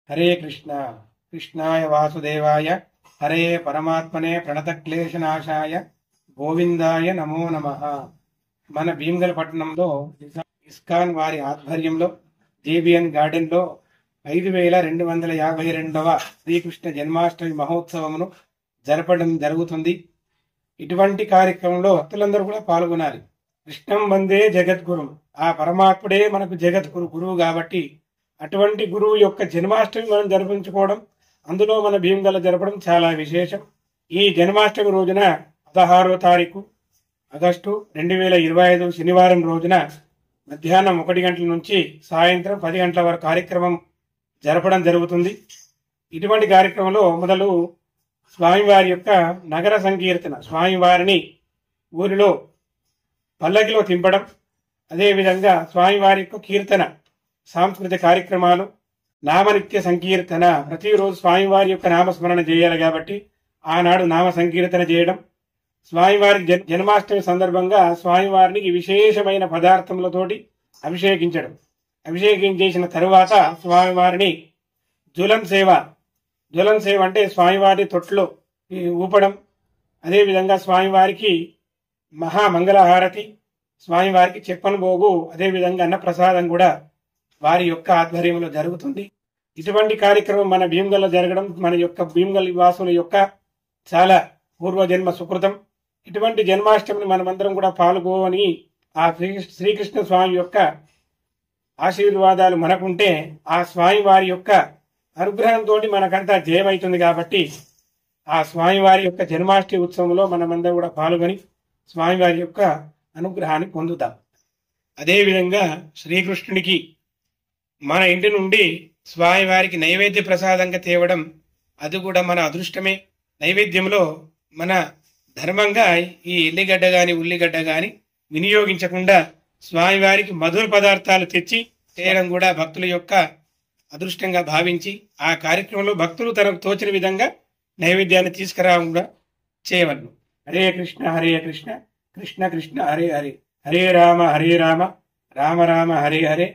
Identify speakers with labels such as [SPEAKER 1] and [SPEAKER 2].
[SPEAKER 1] హరే కృష్ణ కృష్ణాయ వాసుదేవాయ హరే పరమాత్మనే ప్రణతక్లేశనాశాయ గోవిందాయ నమో నమః. మన భీమగల్ పట్టణంలో ఇస్కాన్ వారి ఆధ్వర్యంలో జేబిఎన్ గార్డెన్ లో 5252వ శ్రీకృష్ణ జన్మాష్టమి మహోత్సవమును జరపడం జరుగుతుంది. ఇటువంటి కార్యక్రమంలో భక్తులందరూ కూడా పాల్గొనాలి. కృష్ణం వందే జగద్గురు, ఆ పరమాత్ముడే మనకు జగద్గురు గురువు కాబట్టి అటువంటి గురువు యొక్క జన్మాష్టమి మనం జరిపించుకోవడం, అందులో మన భీమగల్ జరపడం చాలా విశేషం. ఈ జన్మాష్టమి రోజున 16వ తారీఖు ఆగస్టు 2025 శనివారం రోజున మధ్యాహ్నం 1 గంటల నుంచి సాయంత్రం 10 గంటల వరకు కార్యక్రమం జరపడం జరుగుతుంది. ఇటువంటి కార్యక్రమంలో మొదలు స్వామివారి యొక్క నగర సంకీర్తన, స్వామివారిని ఊరిలో పల్లకిలో తింపడం, అదేవిధంగా స్వామివారి యొక్క కీర్తన, సాంస్కృతిక కార్యక్రమాలు, నామనిత్య సంకీర్తన. ప్రతిరోజు స్వామివారి యొక్క నామస్మరణ చేయాలి కాబట్టి ఆనాడు నామ సంకీర్తన చేయడం, స్వామివారి జన్మాష్టమి సందర్భంగా స్వామివారికి విశేషమైన పదార్థములతోటి అభిషేకించడం. అభిషేకం చేసిన తరువాత స్వామివారిని జ్వలం సేవ అంటే స్వామివారి తొట్లో ఊపడం, అదేవిధంగా స్వామివారికి మహామంగళహారతి, స్వామివారికి చెప్పను భోగు, అదేవిధంగా అన్నప్రసాదం కూడా వారి యొక్క ఆధ్వర్యంలో జరుగుతుంది. ఇటువంటి కార్యక్రమం మన భీమగల్లో జరగడం మన యొక్క భీమగల్ వాసుల యొక్క చాలా పూర్వజన్మ సుకృతం. ఇటువంటి జన్మాష్టమిని మనమందరం కూడా పాల్గొని ఆ శ్రీకృష్ణ స్వామి యొక్క ఆశీర్వాదాలు మనకుంటే ఆ స్వామి వారి యొక్క అనుగ్రహంతో మనకంతా జయమవుతుంది. కాబట్టి ఆ స్వామివారి యొక్క జన్మాష్టమి ఉత్సవంలో మనమందరం కూడా పాల్గొని స్వామివారి యొక్క అనుగ్రహాన్ని పొందుతాం. అదేవిధంగా శ్రీకృష్ణునికి మన ఇంటి నుండి స్వామివారికి నైవేద్య ప్రసాదంగా తేవడం, అది కూడా మన అదృష్టమే. నైవేద్యంలో మన ధర్మంగా ఈ ఎల్లిగడ్డ గాని ఉల్లిగడ్డ గాని వినియోగించకుండా స్వామివారికి మధుర పదార్థాలు తెచ్చి చేయడం కూడా భక్తుల యొక్క అదృష్టంగా భావించి ఆ కార్యక్రమంలో భక్తులు తనకు తోచిన విధంగా నైవేద్యాన్ని తీసుకురావడం కూడా చేయవలను. హరే కృష్ణ కృష్ణ కృష్ణ హరే హరే, హరే రామ రామ రామ హరే హరే,